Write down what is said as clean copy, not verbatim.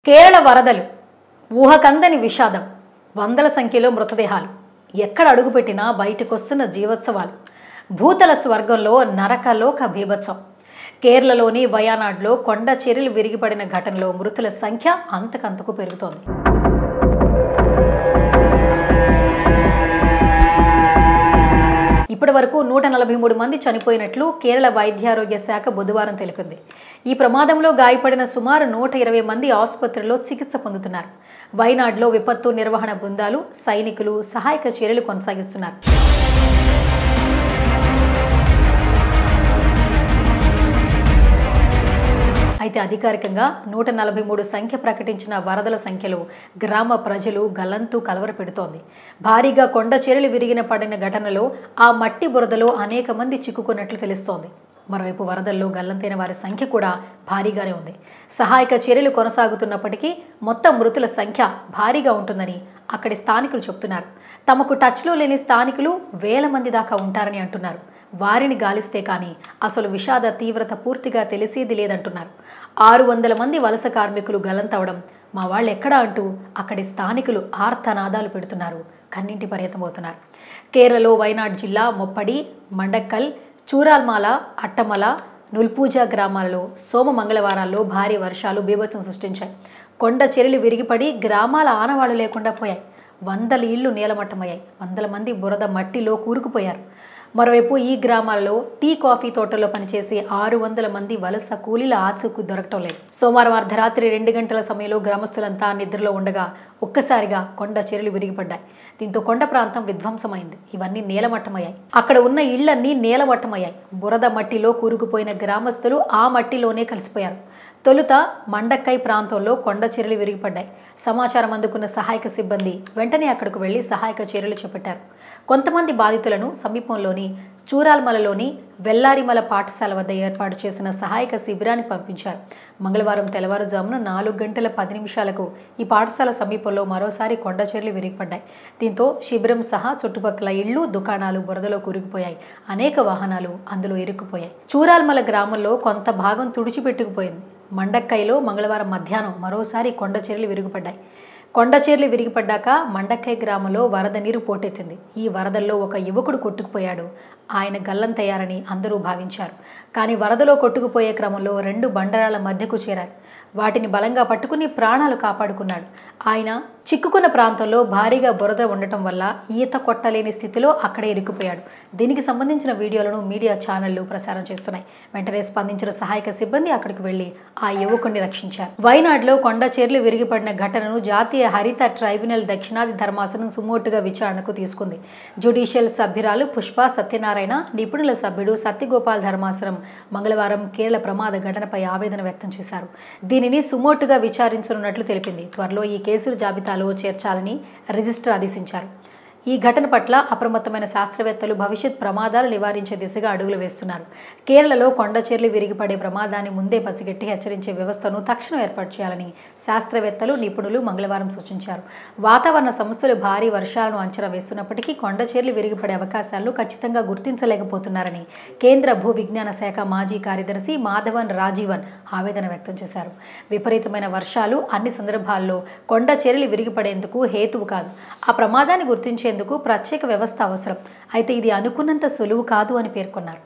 కేరళ వరదలు ఊహకందని విషాదం వందల సంఖ్యలో మృతదేహాలు ఎక్కడ అడుగుపెట్టినా బయటకొస్తున్న జీవోత్సవాలు భూతల స్వర్గంలో నరకలోక బీభత్సం కేరళలోని వయనాడ్లో కొండ చర్యలు విరిగిపడిన ఘటనలో మృతుల సంఖ్య అంతకంతకు పెరుగుతోంది. ఇప్పటి వరకు 143 మంది చనిపోయినట్లు కేరళ వైద్యారోగ్య శాఖ బుధవారం తెలిపింది. ఈ ప్రమాదంలో గాయపడిన సుమారు 120 మంది ఆసుపత్రిలో చికిత్స పొందుతున్నారు. వయనాడ్లో విపత్తు నిర్వహణ బృందాలు, సైనికులు సహాయక చర్యలు కొనసాగిస్తున్నారు. అయితే అధికారికంగా 143 సంఖ్య ప్రకటించిన వరదల సంఖ్యలో గ్రామ ప్రజలు గల్లంతు కలవరపెడుతోంది. భారీగా కొండ చర్యలు విరిగిన పడిన ఘటనలో ఆ మట్టి బురదలో అనేక మంది చిక్కుకున్నట్లు తెలుస్తోంది. మరోవైపు వరదల్లో గల్లంతైన వారి సంఖ్య కూడా భారీగానే ఉంది. సహాయక చర్యలు కొనసాగుతున్నప్పటికీ మొత్తం మృతుల సంఖ్య భారీగా ఉంటుందని అక్కడి స్థానికులు చెబుతున్నారు. తమకు టచ్లో లేని స్థానికులు వేల మంది దాకా ఉంటారని అంటున్నారు. వారిని గాలిస్తే కానీ అసలు విషాద తీవ్రత పూర్తిగా తెలిసేది లేదంటున్నారు. 600 మంది వలస కార్మికులు గల్లంతవడం, మా వాళ్ళు ఎక్కడా అంటూ అక్కడి స్థానికులు ఆర్తనాదాలు పెడుతున్నారు, కన్నింటి పర్యతమవుతున్నారు. కేరళలో వయనాడ్ జిల్లా మొప్పడి, మండక్కల్, చూరాల్మాల, అట్టమల, నుల్పూజా గ్రామాల్లో మంగళవారాల్లో భారీ వర్షాలు బీభత్సం సృష్టించాయి. కొండ చర్యలు విరిగిపడి గ్రామాల ఆనవాళ్లు లేకుండా పోయాయి. వందల ఇళ్లు నేలమట్టమయ్యాయి. వందల మంది బురద మట్టిలో కూరుకుపోయారు. మరోవైపు ఈ గ్రామాల్లో టీ కాఫీ తోటల్లో పనిచేసే 600 మంది వలస కూలీల ఆచూకు దొరకటం లేదు. సోమవారం అర్ధరాత్రి 2 గంటల సమయంలో గ్రామస్తులంతా నిద్రలో ఉండగా ఒక్కసారిగా కొండ చర్యలు విరిగిపడ్డాయి. దీంతో కొండ ప్రాంతం విధ్వంసమైంది. ఇవన్నీ నేలమట్టమయ్యాయి. అక్కడ ఉన్న ఇళ్లన్నీ నేలమట్టమయ్యాయి. బురద మట్టిలో కూరుకుపోయిన గ్రామస్తులు ఆ మట్టిలోనే కలిసిపోయారు. తొలుత మండక్కై ప్రాంతంలో కొండ చర్యలు విరిగిపడ్డాయి. సమాచారం అందుకున్న సహాయక సిబ్బంది వెంటనే అక్కడకు వెళ్లి సహాయక చర్యలు చేపట్టారు. కొంతమంది బాధితులను సమీపంలోని చూరాల్మలలోని వెల్లారిమల పాఠశాల వద్ద ఏర్పాటు చేసిన సహాయక శిబిరాన్ని పంపించారు. మంగళవారం తెల్లవారుజామున 4 గంటల 10 నిమిషాలకు ఈ పాఠశాల సమీపంలో మరోసారి కొండ చర్యలు విరిగిపడ్డాయి. దీంతో శిబిరం సహా చుట్టుపక్కల ఇళ్లు, దుకాణాలు బురదలో కూరుకుపోయాయి. అనేక వాహనాలు అందులో ఇరుక్కుపోయాయి. చూరాల్మల గ్రామంలో కొంత భాగం తుడిచిపెట్టుకుపోయింది. మండక్కైలో మంగళవారం మధ్యాహ్నం మరోసారి కొండ చర్యలు విరిగిపడ్డాయి. కొండ చర్యలు విరిగిపడ్డాక మండక్కై గ్రామంలో వరద నీరు పోటెత్తింది. ఈ వరదల్లో ఒక యువకుడు కొట్టుకుపోయాడు. ఆయన గల్లంతయ్యారని అందరూ భావించారు. కానీ వరదలో కొట్టుకుపోయే క్రమంలో 2 బండరాల మధ్యకు చేరారు. వాటిని బలంగా పట్టుకుని ప్రాణాలు కాపాడుకున్నాడు. ఆయన చిక్కుకున్న ప్రాంతంలో భారీగా బురద ఉండటం వల్ల ఈత కొట్టలేని స్థితిలో అక్కడే ఇరుక్కుపోయాడు. దీనికి సంబంధించిన వీడియోలను మీడియా ఛానళ్లు ప్రసారం చేస్తున్నాయి. వెంటనే స్పందించిన సహాయక సిబ్బంది అక్కడికి వెళ్లి ఆ యువకుడిని రక్షించారు. వయనాడ్లో కొండ చర్యలు విరిగిపడిన ఘటనను జాతీయ హరిత ట్రైబ్యునల్ దక్షిణాది ధర్మాసనం సుమోటుగా విచారణకు తీసుకుంది. జ్యుడిషియల్ సభ్యురాలు పుష్ప సత్యనారాయణ, నిపుణుల సభ్యుడు సత్యగోపాల్ ధర్మాసనం మంగళవారం కేరళ ప్రమాద ఘటనపై ఆవేదన వ్యక్తం చేశారు. దీనిని సుమోటుగా విచారించనున్నట్లు తెలిపింది. త్వరలో ఈ కేసుల జాబితాలో చేర్చాలని రిజిస్ట్రార్ ఆదేశించారు. ఈ ఘటన పట్ల అప్రమత్తమైన శాస్త్రవేత్తలు భవిష్యత్ ప్రమాదాలు నివారించే దిశగా అడుగులు వేస్తున్నారు. కేరళలో కొండ చర్యలు విరిగిపడే ప్రమాదాన్ని ముందే పసిగట్టి హెచ్చరించే వ్యవస్థను తక్షణం ఏర్పాటు చేయాలని శాస్త్రవేత్తలు, నిపుణులు మంగళవారం సూచించారు. వాతావరణ సంస్థలు భారీ వర్షాలను అంచనా వేస్తున్నప్పటికీ కొండ చర్యలు విరిగిపడే అవకాశాలను ఖచ్చితంగా గుర్తించలేకపోతున్నారని కేంద్ర భూ విజ్ఞాన శాఖ మాజీ కార్యదర్శి మాధవన్ రాజీవన్ ఆవేదన వ్యక్తం చేశారు. విపరీతమైన వర్షాలు అన్ని సందర్భాల్లో కొండ చర్యలు విరిగిపడేందుకు హేతువు కాదు. ఆ ప్రమాదాన్ని గుర్తించేందుకు ప్రత్యేక వ్యవస్థ అవసరం. అయితే ఇది అనుకున్నంత సులువు కాదు అని పేర్కొన్నారు.